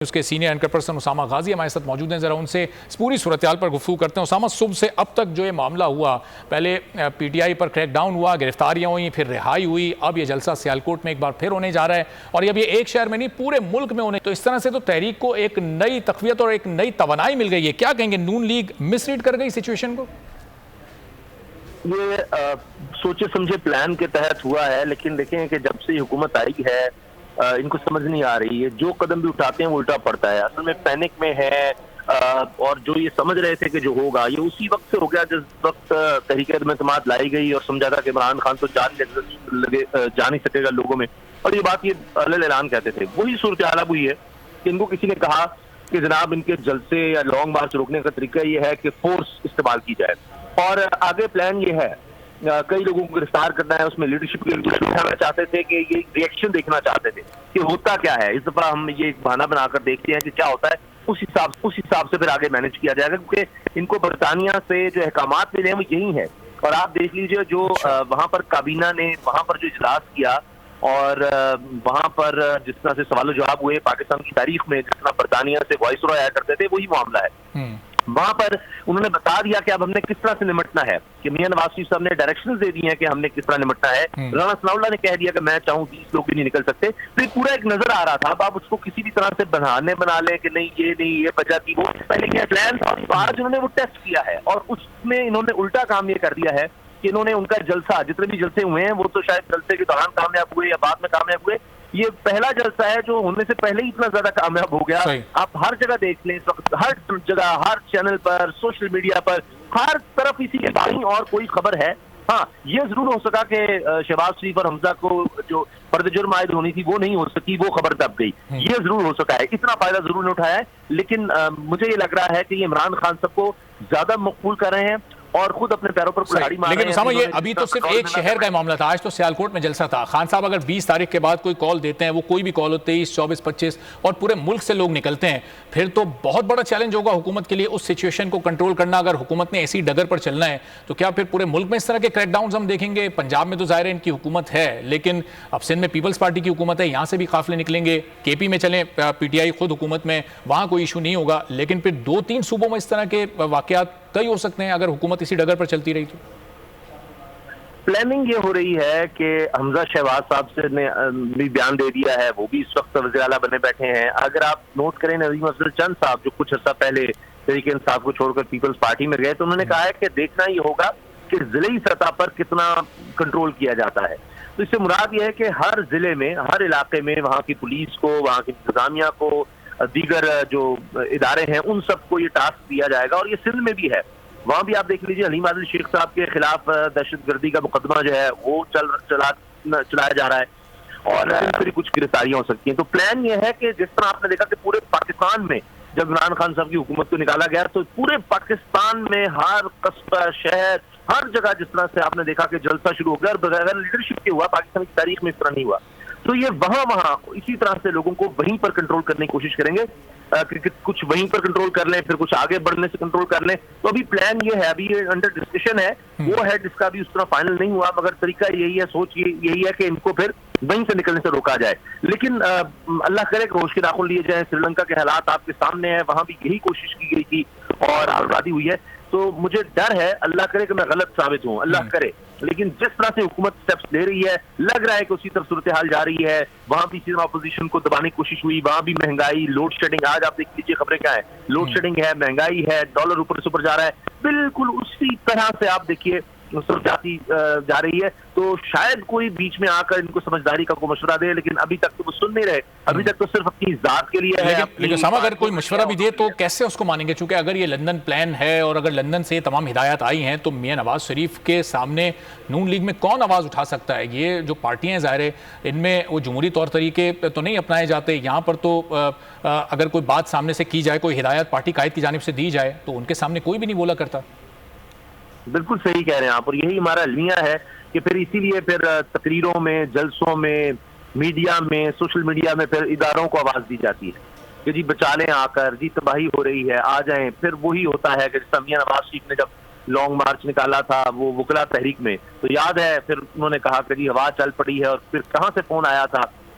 اس کے senior anchor person Usama غازی ہمارے ساتھ موجود ہیں، ذرا ان سے اس پوری صورتحال پر گفتگو کرتے ہیں۔ اسامہ، صبح سے اب تک جو یہ معاملہ ہوا، پہلے پی ٹی آئی پر کریک ڈاؤن ہوا، گرفتاریاں ہوئیں، پھر رہائی ہوئی، اب یہ جلسہ سیالکوٹ میں ایک بار پھر ہونے جا رہا ہے، اور اب یہ ایک شہر میں نہیں پورے ملک میں ہونے، تو اس طرح سے تو تحریک کو ایک نئی تقویت اور ایک نئی توانائی مل گئی ہے۔ کیا کہیں گے، نون لیگ مس ریڈ کر گئی سچویشن کو؟ یہ سوچے سمجھے پلان کے تحت ہوا ہے، لیکن دیکھیں کہ جب سے حکومت آئی ہے ان کو سمجھ نہیں آ رہی ہے، جو قدم بھی اٹھاتے ہیں وہ الٹا پڑتا ہے۔ اصل میں پینک میں ہے، اور جو یہ سمجھ رہے تھے کہ جو ہوگا یہ اسی وقت سے ہو گیا جس وقت تحریک عدم اعتماد لائی گئی اور سمجھا تھا کہ عمران خان تو جان ہی سکے گا لوگوں میں، اور یہ بات یہ اعلان کہتے تھے۔ وہی صورتحال اب ہوئی ہے کہ ان کو کسی نے کہا کہ جناب ان کے جلسے یا لانگ مارچ روکنے کا طریقہ یہ ہے کہ فورس استعمال کی جائے، اور آگے پلان یہ ہے کئی لوگوں کو گرفتار کرنا ہے۔ اس میں لیڈرشپ کے لیے دکھانا چاہتے تھے کہ یہ ریئیکشن دیکھنا چاہتے تھے کہ ہوتا کیا ہے، اس دفعہ ہم یہ بہانہ بنا کر دیکھتے ہیں کہ کیا ہوتا ہے، اس حساب سے پھر آگے مینج کیا جائے گا، کیونکہ ان کو برطانیہ سے جو احکامات ملے ہیں وہ یہی ہیں۔ اور آپ دیکھ لیجئے جو وہاں پر کابینہ نے وہاں پر جو اجلاس کیا اور وہاں پر جس طرح سے سوال و جواب ہوئے پاکستان کی تاریخ میں، جس طرح برطانیہ سے وائس رائے آیا کرتے تھے، وہی معاملہ ہے۔ وہاں پر انہوں نے بتا دیا کہ اب ہم نے کس طرح سے نمٹنا ہے، کہ میاں نواز شریف صاحب نے ڈائریکشنز دے دی ہیں کہ ہم نے کس طرح نمٹنا ہے۔ رانا ثناء اللہ نے کہہ دیا کہ میں چاہوں 20 لوگ بھی نہیں نکل سکتے، تو یہ پورا ایک نظر آ رہا تھا۔ اب آپ اس کو کسی بھی طرح سے بہانے بنا لیں کہ نہیں یہ وجہ تھی، وہ پہلے کیا پلان تھا، آج انہوں نے وہ ٹیسٹ کیا ہے، اور اس میں انہوں نے الٹا کام یہ کر دیا ہے کہ انہوں نے ان کا جلسہ، جتنے بھی جلسے ہوئے ہیں وہ تو شاید جلسے کے دوران کامیاب ہوئے یا بعد میں کامیاب ہوئے، یہ پہلا جلسہ ہے جو ہونے سے پہلے ہی اتنا زیادہ کامیاب ہو گیا۔ آپ ہر جگہ دیکھ لیں، اس وقت ہر جگہ، ہر چینل پر، سوشل میڈیا پر، ہر طرف اسی کے بارے اور کوئی خبر ہے۔ ہاں، یہ ضرور ہو سکا کہ شہباز شریف اور حمزہ کو جو فرد جرم عائد ہونی تھی وہ نہیں ہو سکی، وہ خبر دب گئی، یہ ضرور ہو سکا ہے، اتنا فائدہ ضرور نہیں اٹھایا ہے، لیکن مجھے یہ لگ رہا ہے کہ یہ عمران خان سب کو زیادہ مقبول کر رہے ہیں اور خود اپنے پیروں پر کلہاڑی مار رہے ہیں۔ لیکن اسامہ، یہ ابھی تو صرف ایک شہر کا معاملہ تھا، آج تو سیالکوٹ میں جلسہ تھا۔ خان صاحب اگر 20 تاریخ کے بعد کوئی کال دیتے ہیں، وہ کوئی بھی کال ہو، 23، 24، 25، اور پورے ملک سے لوگ نکلتے ہیں، پھر تو بہت بڑا چیلنج ہوگا حکومت کے لیے اس سچویشن کو کنٹرول کرنا۔ اگر حکومت نے ایسی ڈگر پر چلنا ہے تو کیا پھر پورے ملک میں اس طرح کے کریک ڈاؤنز ہم دیکھیں گے؟ پنجاب میں تو ظاہر ہے ان کی حکومت ہے، لیکن اب سندھ میں پیپلز پارٹی کی حکومت ہے، یہاں سے بھی قافلے نکلیں گے۔ کے پی میں چلیں، پی ٹی آئی خود حکومت میں، وہاں کوئی ایشو نہیں ہوگا، لیکن پھر 2-3 صوبوں میں اس طرح کے واقعات طے ہو سکتے ہیں اگر حکومت اسی ڈگر پر چلتی رہی تو۔ پلاننگ یہ ہو رہی ہے کہ حمزہ شہباز صاحب سے نے بھی بیان دے دیا ہے، وہ بھی اس وقت وزیر اعلیٰ بنے بیٹھے ہیں۔ اگر آپ نوٹ کریں نظیم افضل چند صاحب جو کچھ عرصہ پہلے تحریک انصاف کو چھوڑ کر پیپلز پارٹی میں گئے، تو انہوں نے کہا ہے کہ دیکھنا یہ ہوگا کہ ضلعی سطح پر کتنا کنٹرول کیا جاتا ہے۔ تو اس سے مراد یہ ہے کہ ہر ضلع میں، ہر علاقے میں وہاں کی پولیس کو، وہاں کی انتظامیہ کو، دیگر جو ادارے ہیں ان سب کو یہ ٹاسک دیا جائے گا، اور یہ سندھ میں بھی ہے۔ وہاں بھی آپ دیکھ لیجیے حلیم عادل شیخ صاحب کے خلاف دہشت گردی کا مقدمہ جو ہے وہ چلایا جا رہا ہے، اور پھر کچھ گرفتاریاں ہو سکتی ہیں۔ تو پلان یہ ہے کہ جس طرح آپ نے دیکھا کہ پورے پاکستان میں جب عمران خان صاحب کی حکومت کو نکالا گیا تو پورے پاکستان میں ہر قصبہ، شہر، ہر جگہ جس طرح سے آپ نے دیکھا کہ جلسہ شروع ہو گیا، اور بغیر لیڈرشپ کے ہوا، پاکستان کی تاریخ میں اس طرح نہیں ہوا۔ تو یہ وہاں اسی طرح سے لوگوں کو وہیں پر کنٹرول کرنے کی کوشش کریں گے، کچھ وہیں پر کنٹرول کر لیں، پھر کچھ آگے بڑھنے سے کنٹرول کر لیں۔ تو ابھی پلان یہ ہے، ابھی یہ انڈر ڈسکشن ہے، وہ ہے جس کا بھی اس طرح فائنل نہیں ہوا، مگر طریقہ یہی ہے، سوچ یہی ہے کہ ان کو پھر وہیں سے نکلنے سے روکا جائے۔ لیکن اللہ کرے کہ ہوش کے ناخن لیے جائیں۔ سری لنکا کے حالات آپ کے سامنے ہیں، وہاں بھی یہی کوشش کی گئی تھی اور بربادی ہوئی ہے۔ تو مجھے ڈر ہے، اللہ کرے کہ میں غلط ثابت ہوں، اللہ کرے، لیکن جس طرح سے حکومت سٹیپس لے رہی ہے لگ رہا ہے کہ اسی طرف صورتحال جا رہی ہے۔ وہاں بھی اسی طرح اپوزیشن کو دبانے کی کوشش ہوئی، وہاں بھی مہنگائی، لوڈ شیڈنگ، آج آپ دیکھ لیجیے خبریں کیا ہے، لوڈ شیڈنگ ہے، مہنگائی ہے، ڈالر اوپر سے اوپر جا رہا ہے، بالکل اسی طرح سے آپ دیکھیے جاتی جا رہی ہے۔ تو شاید کوئی بیچ میں آ کر ان کو سمجھداری کا کوئی مشورہ دے، لیکن ابھی تک تو وہ سن نہیں رہے، ابھی تک تو صرف اپنی ذات کے لیے ہے۔ لیکن سامہ اگر کوئی مشورہ بھی دے تو کیسے اس کو مانیں گے؟ چونکہ اگر یہ لندن پلان ہے اور اگر لندن سے تمام ہدایات آئی ہیں تو میاں نواز شریف کے سامنے نون لیگ میں کون آواز اٹھا سکتا ہے؟ یہ جو پارٹیاں ہیں ظاہر ہے ان میں وہ جمہوری طور طریقے تو نہیں اپنائے جاتے، یہاں پر تو اگر کوئی بات سامنے سے کی جائے، کوئی ہدایت پارٹی قائد کی جانب سے دی جائے تو ان کے سامنے کوئی بھی نہیں بولا کرتا۔ بالکل صحیح کہہ رہے ہیں آپ، اور یہی ہمارا المیہ ہے کہ پھر اسی لیے پھر تقریروں میں، جلسوں میں، میڈیا میں، سوشل میڈیا میں پھر اداروں کو آواز دی جاتی ہے کہ جی بچا لیں آ کر، جی تباہی ہو رہی ہے آ جائیں۔ پھر وہی ہوتا ہے کہ جیسا میاں نواز شریف نے جب لانگ مارچ نکالا تھا وہ وکلا تحریک میں، تو یاد ہے پھر انہوں نے کہا کہ جی ہوا چل پڑی ہے، اور پھر کہاں سے فون آیا تھا